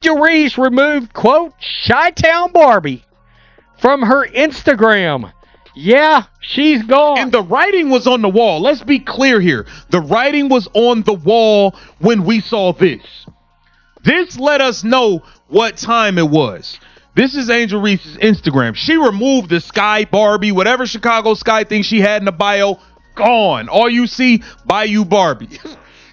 Reese removed, quote, Chi-Town Barbie from her Instagram. Yeah, she's gone. And the writing was on the wall. Let's be clear here. The writing was on the wall when we saw this. This let us know what time it was. This is Angel Reese's Instagram. She removed the Sky Barbie, whatever Chicago Sky thing she had in the bio, gone. All you see, Bayou Barbie.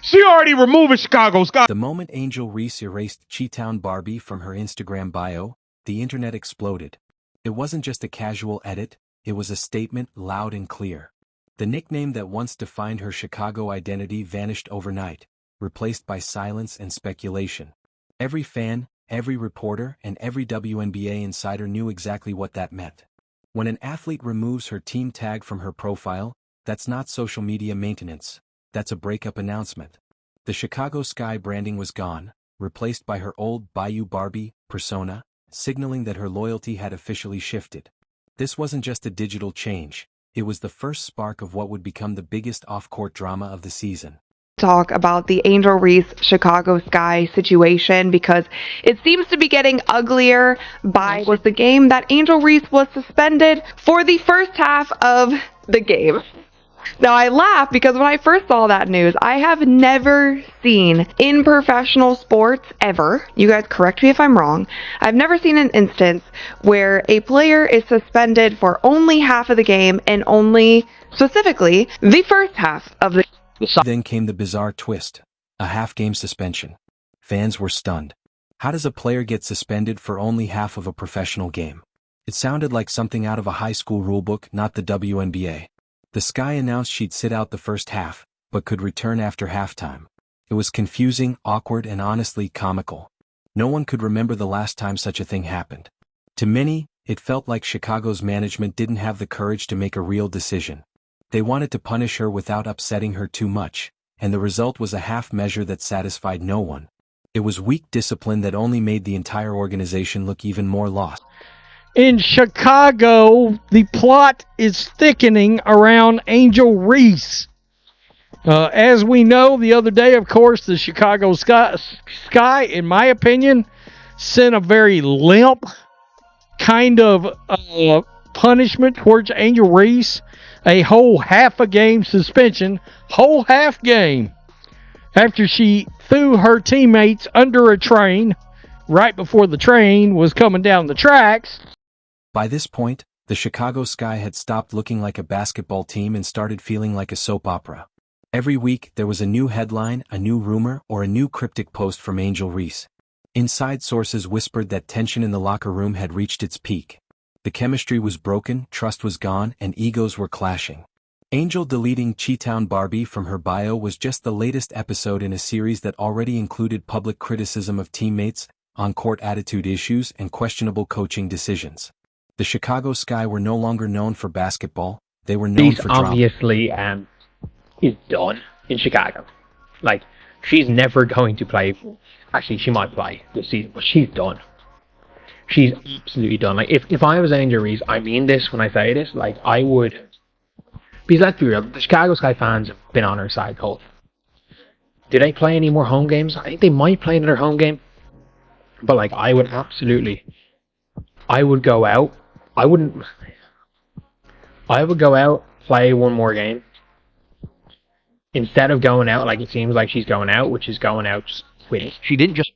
She already removed Chicago Sky. The moment Angel Reese erased Chi-Town Barbie from her Instagram bio, the internet exploded. It wasn't just a casual edit, it was a statement loud and clear. The nickname that once defined her Chicago identity vanished overnight, replaced by silence and speculation. Every fan, every reporter, and every WNBA insider knew exactly what that meant. When an athlete removes her team tag from her profile, that's not social media maintenance, that's a breakup announcement. The Chicago Sky branding was gone, replaced by her old Bayou Barbie persona, signaling that her loyalty had officially shifted. This wasn't just a digital change, it was the first spark of what would become the biggest off-court drama of the season. Talk about the Angel Reese Chicago Sky situation because it seems to be getting uglier. Was the game that Angel Reese was suspended for the first half of the game. Now I laugh because when I first saw that news, I have never seen in professional sports ever, you guys correct me if I'm wrong, I've never seen an instance where a player is suspended for only half of the game and only specifically the first half of the Then came the bizarre twist, a half-game suspension. Fans were stunned. How does a player get suspended for only half of a professional game? It sounded like something out of a high school rulebook, not the WNBA. The Sky announced she'd sit out the first half, but could return after halftime. It was confusing, awkward, and honestly comical. No one could remember the last time such a thing happened. To many, it felt like Chicago's management didn't have the courage to make a real decision. They wanted to punish her without upsetting her too much, and the result was a half measure that satisfied no one. It was weak discipline that only made the entire organization look even more lost. In Chicago, the plot is thickening around Angel Reese. As we know, the other day, of course, the Chicago Sky, in my opinion, sent a very limp kind of punishment towards Angel Reese. A whole half a game suspension, whole half game, after she threw her teammates under a train right before the train was coming down the tracks. By this point, the Chicago Sky had stopped looking like a basketball team and started feeling like a soap opera. Every week, there was a new headline, a new rumor, or a new cryptic post from Angel Reese. Inside sources whispered that tension in the locker room had reached its peak. The chemistry was broken, trust was gone, and egos were clashing. Angel deleting Chi-Town Barbie from her bio was just the latest episode in a series that already included public criticism of teammates, on-court attitude issues, and questionable coaching decisions. The Chicago Sky were no longer known for basketball, they were known for drama. Obviously is done in Chicago. Like, she's never going to play. Actually, she might play this season, but she's done. She's absolutely done. Like, if I was Angel Reese, I mean this when I say this, like, I would... Because let's be real, the Chicago Sky fans have been on her side the whole. Do they play any more home games? I think they might play another home game. But, like, I would absolutely... I would go out. I would go out, play one more game. Instead of going out like it seems like she's going out, which is going out just quitting. She didn't just...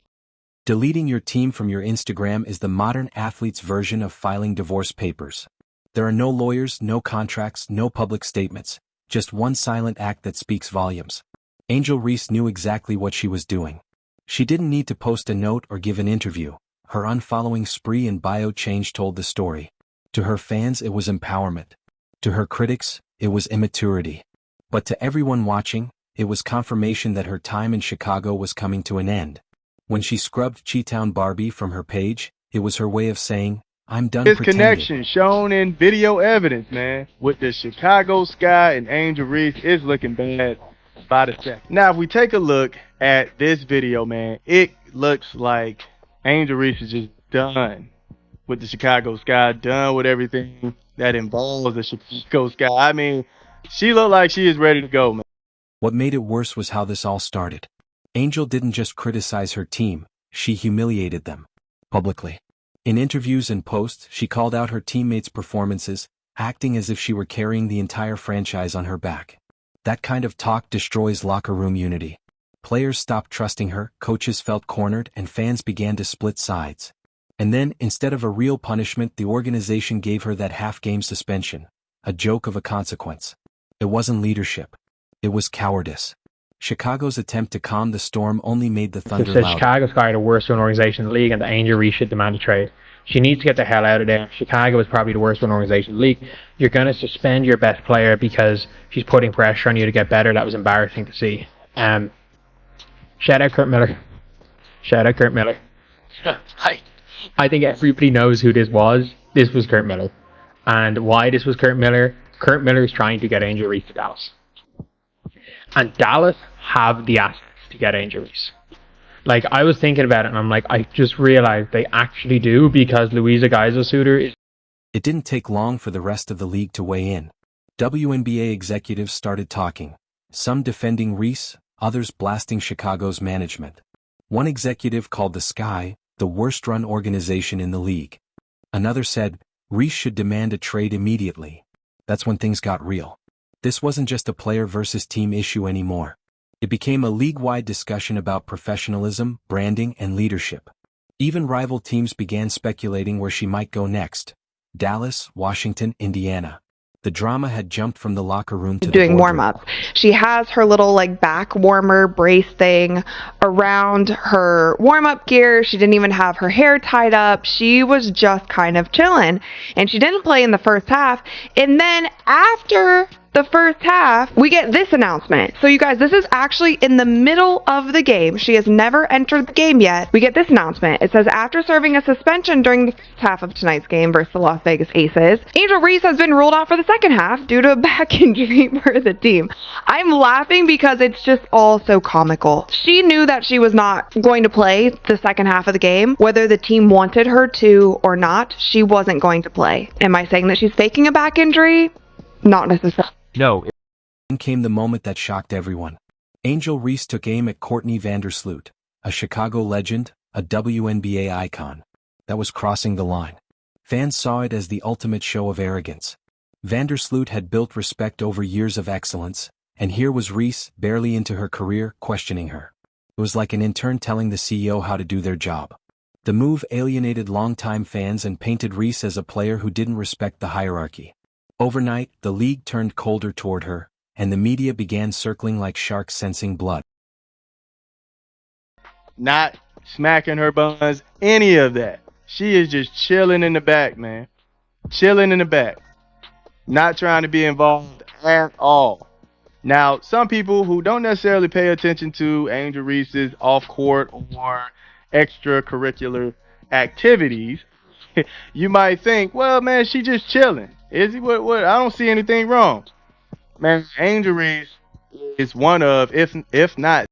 Deleting your team from your Instagram is the modern athlete's version of filing divorce papers. There are no lawyers, no contracts, no public statements, just one silent act that speaks volumes. Angel Reese knew exactly what she was doing. She didn't need to post a note or give an interview. Her unfollowing spree and bio change told the story. To her fans, it was empowerment. To her critics, it was immaturity. But to everyone watching, it was confirmation that her time in Chicago was coming to an end. When she scrubbed Chi-Town Barbie from her page, it was her way of saying, I'm done This pretending. connection shown in video evidence, man, with the Chicago Sky and Angel Reese is looking bad by the second. Now, if we take a look at this video, man, it looks like Angel Reese is just done with the Chicago Sky, done with everything that involves the Chicago Sky. I mean, she looked like she is ready to go, man. What made it worse was how this all started. Angel didn't just criticize her team, She humiliated them. Publicly. In interviews and posts, she called out her teammates' performances, acting as if she were carrying the entire franchise on her back. That kind of talk destroys locker room unity. Players stopped trusting her, coaches felt cornered, and fans began to split sides. And then, instead of a real punishment, the organization gave her that half-game suspension. A joke of a consequence. It wasn't leadership. It was cowardice. Chicago's attempt to calm the storm only made the thunder louder. Chicago's got the worst run organization in the league, and the Angel Reese should demand a trade. She needs to get the hell out of there. Chicago is probably the worst run organization in the league. You're going to suspend your best player because she's putting pressure on you to get better. That was embarrassing to see. Shout out Kurt Miller. Shout out Kurt Miller. I think everybody knows who this was. This was Kurt Miller. And why this was Kurt Miller? Kurt Miller is trying to get Angel Reese to Dallas. And Dallas have the assets to get Angel Reese. Like, I was thinking about it, and I'm like, I just realized they actually do, because Louisa Geisel-Suter is... It didn't take long for the rest of the league to weigh in. WNBA executives started talking, some defending Reese, others blasting Chicago's management. One executive called the Sky the worst-run organization in the league. Another said, Reese should demand a trade immediately. That's when things got real. This wasn't just a player versus team issue anymore. It became a league-wide discussion about professionalism, branding, and leadership. Even rival teams began speculating where she might go next. Dallas, Washington, Indiana. The drama had jumped from the locker room to the doing boardroom. warm-ups. She has her little back warmer brace thing around her warm-up gear. She didn't even have her hair tied up. She was just kind of chilling. And she didn't play in the first half. And then after the first half, we get this announcement. So you guys, this is actually in the middle of the game. She has never entered the game yet. We get this announcement. It says, after serving a suspension during the first half of tonight's game versus the Las Vegas Aces, Angel Reese has been ruled out for the second half due to a back injury for the team. I'm laughing because it's just all so comical. She knew that she was not going to play the second half of the game. Whether the team wanted her to or not, she wasn't going to play. Am I saying that she's faking a back injury? Not necessarily. No. Then came the moment that shocked everyone. Angel Reese took aim at Courtney Vandersloot, a Chicago legend, a WNBA icon. That was crossing the line. Fans saw it as the ultimate show of arrogance. Vandersloot had built respect over years of excellence, and here was Reese, barely into her career, questioning her. It was like an intern telling the CEO how to do their job. The move alienated longtime fans and painted Reese as a player who didn't respect the hierarchy. Overnight, the league turned colder toward her, and the media began circling like sharks sensing blood. Not smacking her buns, any of that. She is just chilling in the back, man. Chilling in the back. Not trying to be involved at all. Now, some people who don't necessarily pay attention to Angel Reese's off-court or extracurricular activities, you might think, well, man, she just chilling. Is he? What? I don't see anything wrong. Man, Angel Reese is one of, if not.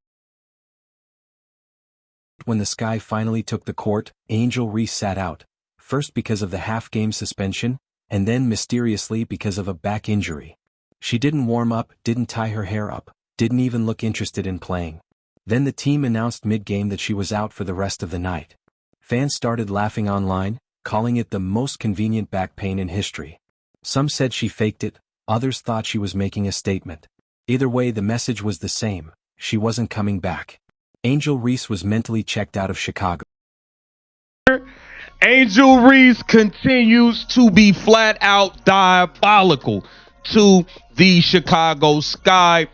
When the Sky finally took the court, Angel Reese sat out, first because of the half-game suspension, and then mysteriously because of a back injury. She didn't warm up, didn't tie her hair up, didn't even look interested in playing. Then the team announced mid-game that she was out for the rest of the night. Fans started laughing online, calling it the most convenient back pain in history. Some said she faked it, others thought she was making a statement. Either way, the message was the same: she wasn't coming back. Angel Reese was mentally checked out of Chicago. Angel Reese continues to be flat out diabolical to the Chicago Sky.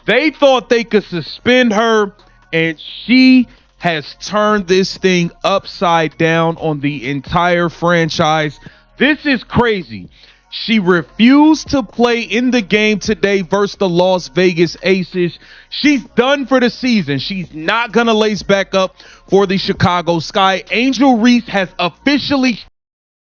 They thought they could suspend her, and she has turned this thing upside down on the entire franchise. This is crazy. She refused to play in the game today versus the Las Vegas Aces. She's done for the season. She's not going to lace back up for the Chicago Sky. Angel Reese has officially...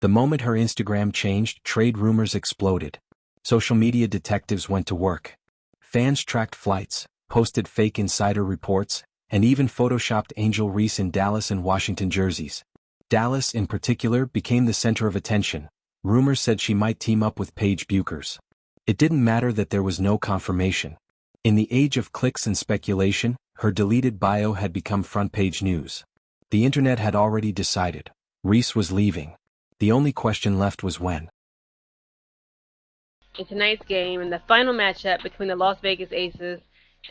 The moment her Instagram changed, trade rumors exploded. Social media detectives went to work. Fans tracked flights, posted fake insider reports, and even photoshopped Angel Reese in Dallas and Washington jerseys. Dallas, in particular, became the center of attention. Rumors said she might team up with Paige Buchers. It didn't matter that there was no confirmation. In the age of clicks and speculation, her deleted bio had become front-page news. The internet had already decided. Reese was leaving. The only question left was when. In tonight's game, in the final matchup between the Las Vegas Aces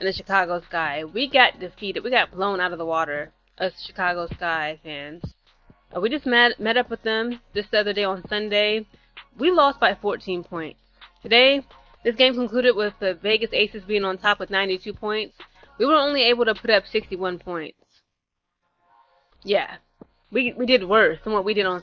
and the Chicago Sky, we got defeated. We got blown out of the water, us Chicago Sky fans. We just met up with them this other day on Sunday. We lost by 14 points. Today, this game concluded with the Vegas Aces being on top with 92 points. We were only able to put up 61 points. Yeah, we did worse than what we did on...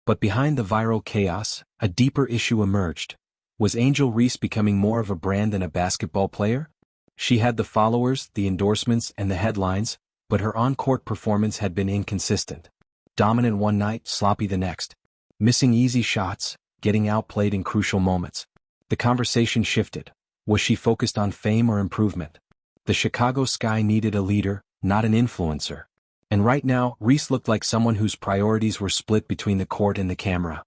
But behind the viral chaos, a deeper issue emerged. Was Angel Reese becoming more of a brand than a basketball player? She had the followers, the endorsements, and the headlines, but her on-court performance had been inconsistent. Dominant one night, sloppy the next. Missing easy shots, getting outplayed in crucial moments. The conversation shifted. Was she focused on fame or improvement? The Chicago Sky needed a leader, not an influencer. And right now, Reese looked like someone whose priorities were split between the court and the camera.